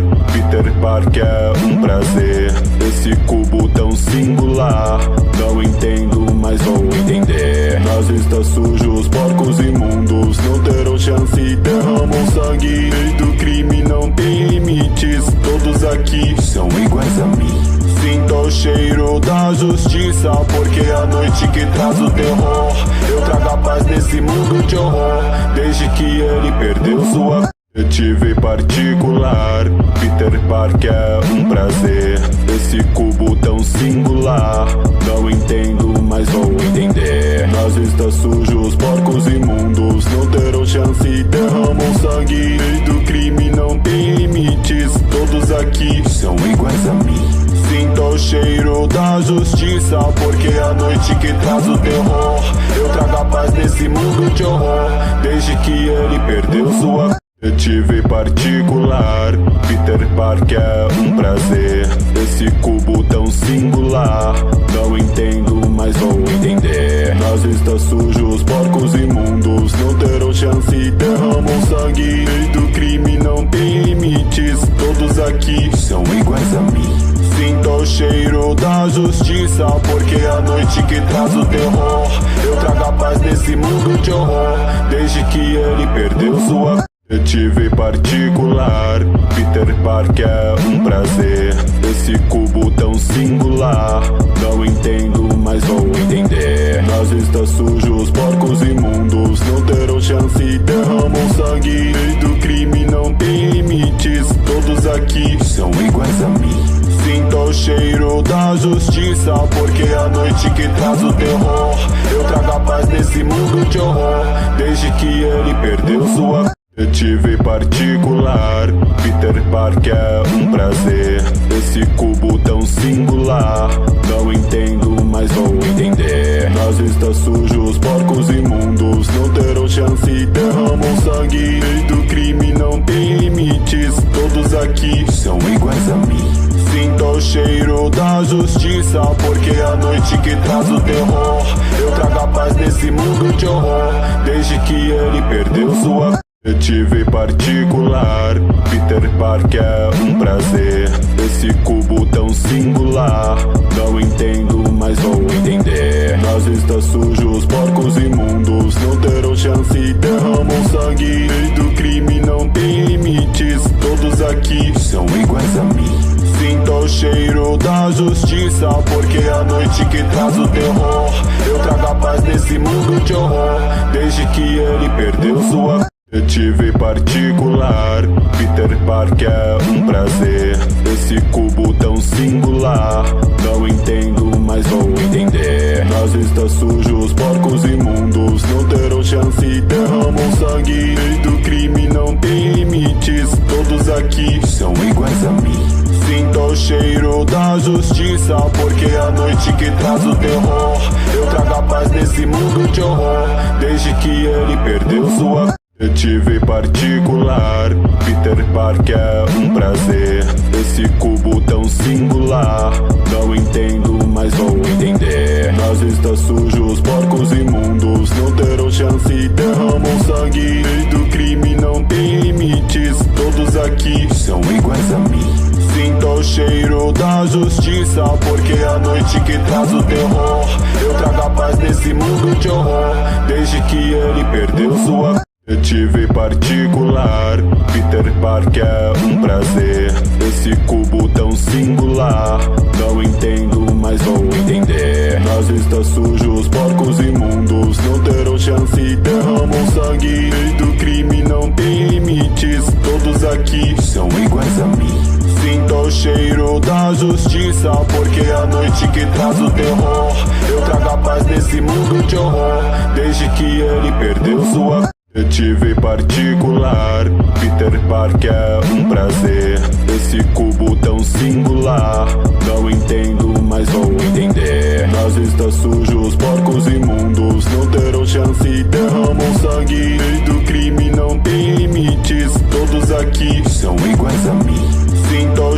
Peter Parker é um prazer. Esse cubo tão singular, não entendo, mas vou entender. Nazistas sujos, porcos imundos, não terão chance e derramam sangue. Lei do crime não tem limites, todos aqui são iguais a mim. Sinto o cheiro da justiça, porque é a noite que traz o terror. Eu trago a paz nesse mundo de horror, desde que ele perdeu sua detetive particular. Peter Parker é um prazer. Esse cubo tão singular, não entendo, mas vou entender. Nazistas sujos, porcos imundos, não terão chance e derramam sangue. Lei do crime não tem limites, todos aqui são iguais a mim. Sinto o cheiro da justiça, porque é a noite que traz o terror. Eu trago a paz nesse mundo de horror, desde que ele perdeu sua detetive particular. Peter Parker é um prazer. Esse cubo tão singular, não entendo, mas vou entender. Nazistas sujos, porcos imundos, não terão chance e derramam sangue. Lei do crime não tem limites, todos aqui são iguais a mim. Sinto o cheiro da justiça, porque é a noite que traz o terror. Eu trago a paz nesse mundo de horror, desde que ele perdeu sua detetive particular. Peter Parker é um prazer. Esse cubo tão singular, não entendo, mas vou entender. Nazistas sujos, porcos imundos, não terão chance e derramam sangue. Lei do crime não tem limites, todos aqui são iguais a mim. Sinto o cheiro da justiça, porque é a noite que traz o terror. Eu trago a paz nesse mundo de horror, desde que ele perdeu sua detetive particular. Peter Parker é um prazer. Esse cubo tão singular, não entendo, mas vou entender. Nazistas sujos, porcos imundos, não terão chance e derramam sangue. Lei do crime não tem limites, todos aqui são iguais a mim. Sinto o cheiro da justiça, porque é a noite que traz o terror. Eu trago a paz nesse mundo de horror, desde que ele perdeu sua detetive particular. Peter Parker é um prazer. Esse cubo tão singular, não entendo, mas vou entender. Nazistas sujos, porcos imundos, não terão chance e derramam sangue. Lei do crime não tem limites, todos aqui são iguais a mim. Sinto o cheiro da justiça, porque é a noite que traz o terror. Eu trago a paz nesse mundo de horror, desde que ele perdeu sua detetive particular. Peter Parker é um prazer. Esse cubo tão singular, não entendo, mas vou entender. Nazistas sujos, porcos imundos, não terão chance e derramam sangue. Lei do crime não tem limites, todos aqui são iguais a mim. Sinto o cheiro da justiça, porque é a noite que traz o terror. Eu trago a paz nesse mundo de horror, desde que ele perdeu sua detetive particular. Peter Parker é um prazer. Esse cubo tão singular, não entendo, mas vou entender. Nazistas sujos, porcos imundos, não terão chance e derramam sangue. Lei do crime não tem limites, todos aqui são iguais a mim. Sinto o cheiro da justiça, porque é a noite que traz o terror. Eu trago a paz nesse mundo de horror, desde que ele perdeu sua detetive particular. Peter Parker é um prazer. Esse cubo tão singular, não entendo, mas vou entender. Nazistas sujos, porcos imundos, não terão chance e derramam sangue. Lei do crime não tem limites, todos aqui são iguais a mim. Sinto o cheiro da justiça, porque é a noite que traz o terror. Eu trago a paz nesse mundo de horror, desde que ele perdeu sua detetive particular. Peter Parker é um prazer. Esse cubo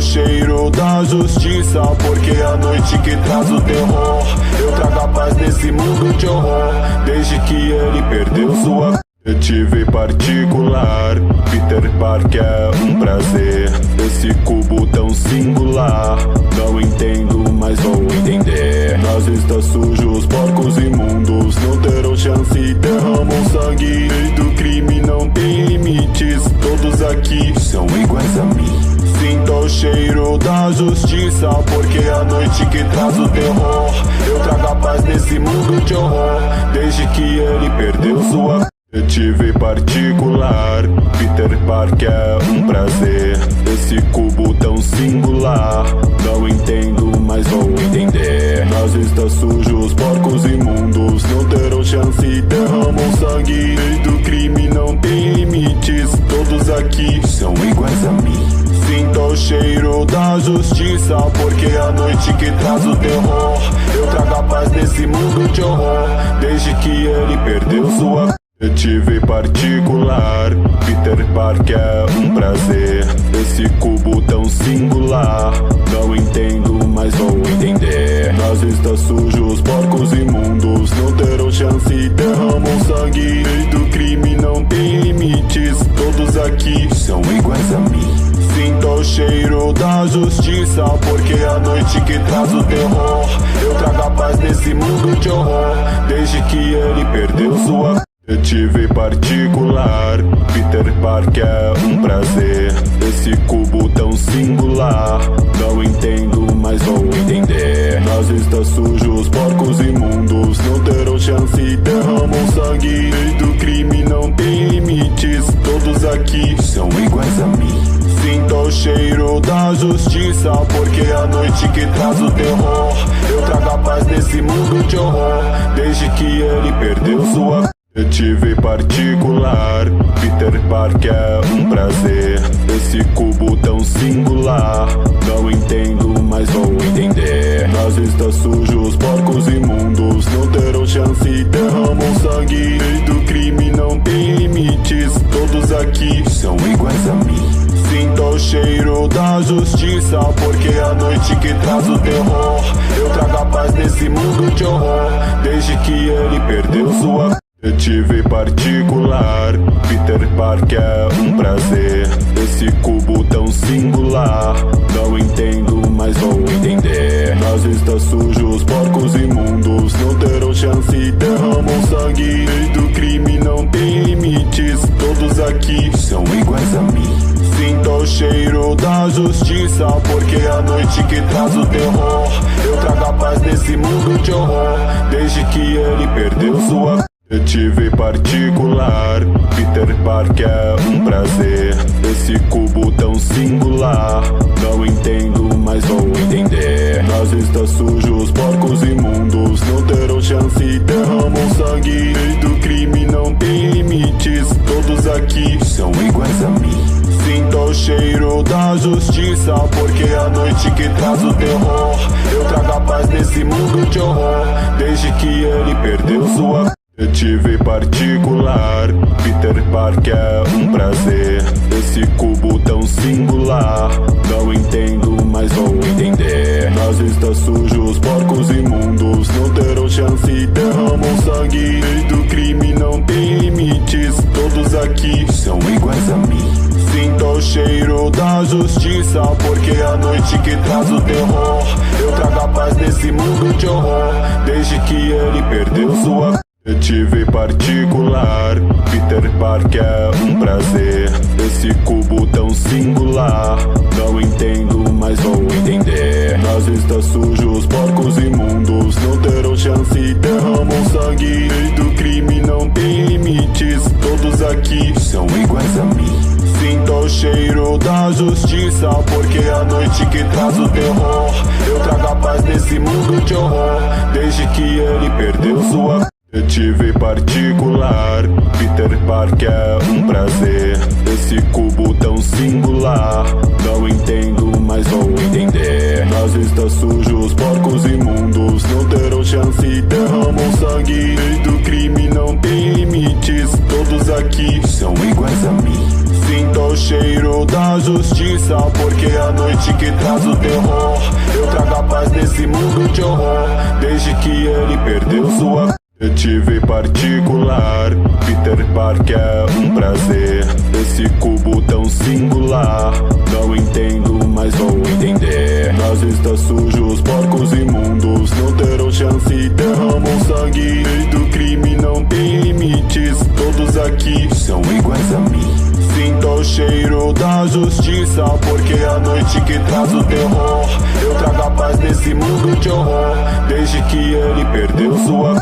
o cheiro da justiça, porque é a noite que traz o terror. Eu trago a paz nesse mundo de horror, desde que ele perdeu sua detetive particular. Peter Parker é um prazer, esse cubo tão singular. Não entendo, mas vou entender. Nazistas sujos, porcos imundos não terão chance e derramam sangue. Lei do crime não tem limites, todos aqui são iguais a mim. Sinta o cheiro da justiça, porque é a noite que traz o terror. Eu trago a paz nesse mundo de horror, desde que ele perdeu sua detetive particular. Peter Parker é um prazer, esse cubo tão singular. Não entendo, mas vou entender. Nazistas sujos, porcos imundos não terão chance e derramam sangue. Lei do crime não tem limites, todos aqui são iguais a mim. Sinta o cheiro da justiça, porque é a noite que traz o terror. Eu trago a paz nesse mundo de horror, desde que ele perdeu sua detetive particular. Peter Parker é um prazer, esse cubo tão singular. Não entendo, mas vou entender. Nazistas sujos, porcos imundos não terão chance e derramam sangue. Lei do crime não tem limites, todos aqui são iguais a mim. Sinta o cheiro da justiça, porque é a noite que traz o terror. Eu trago a paz nesse mundo de horror, desde que ele perdeu sua detetive particular. Peter Parker é um prazer, esse cubo tão singular. Não entendo, mas vou entender. Nazistas sujos, porcos imundos não terão chance e derramam sangue. Lei do crime não tem limites, todos aqui são iguais a mim. Sinta o cheiro da justiça, porque é a noite que traz o terror. Eu trago a paz nesse mundo de horror, desde que ele perdeu sua detetive particular. Peter Parker é um prazer, esse cubo tão singular. Não entendo, mas vou entender. Nazistas sujos, porcos imundos não terão chance e derramam sangue. Lei do crime não tem limites, todos aqui são iguais a mim. Sinta o cheiro da justiça, porque é a noite que traz o terror. Eu trago a paz nesse mundo de horror, desde que ele perdeu sua detetive particular. Peter Parker é um prazer, esse cubo tão singular. Não entendo, mas vou entender. Nazistas sujos, porcos imundos não terão chance e derramam sangue. Lei do crime não tem limites, todos aqui são iguais a mim. Sinta o cheiro da justiça, porque é a noite que traz o terror. Eu trago a paz nesse mundo de horror, desde que ele perdeu sua detetive particular. Peter Parker é um prazer, esse cubo tão singular. Não entendo, mas vou entender. Nazistas sujos, porcos imundos não terão chance e derramam sangue. Lei do crime não tem limites, todos aqui são iguais a mim. Sinta o cheiro da justiça, porque é a noite que traz o terror. Eu trago a paz nesse mundo de horror, desde que ele perdeu sua detetive particular. Peter Parker é um prazer, esse cubo tão singular. Não entendo, mas vou entender. Nazistas sujos, porcos imundos não terão chance e derramam sangue. Lei do crime não tem limites, todos aqui são iguais a mim. Sinta o cheiro da justiça, porque é a noite que traz o terror. Eu trago a paz nesse mundo de horror, desde que ele perdeu sua detetive particular. Peter Parker é um prazer, esse cubo tão singular. Não entendo, mas vou entender. Nazistas sujos, porcos imundos não terão chance e derramam sangue. Lei do crime não tem limites, todos aqui são iguais a mim. Sinta o cheiro da justiça, porque é a noite que traz o terror. Eu trago a paz nesse mundo de horror, desde que ele perdeu sua detetive particular. Peter Parker é um prazer, esse cubo tão singular. Não entendo, mas vou entender. Nazistas sujos, porcos imundos não terão chance e derramam sangue. Lei do crime não tem limites, todos aqui são iguais a mim. Sinta o cheiro da justiça, porque é a noite que traz o terror. Eu trago a paz nesse mundo de horror, desde que ele perdeu sua detetive particular. Peter Parker é um prazer, esse cubo tão singular. Não entendo, mas vou entender. Nazistas sujos, porcos imundos, não terão chance e derramam sangue. Lei do crime não tem limites, todos aqui são iguais a mim. Sinto o cheiro da justiça, porque é a noite que traz o terror. Eu trago a paz nesse mundo de horror, desde que ele perdeu sua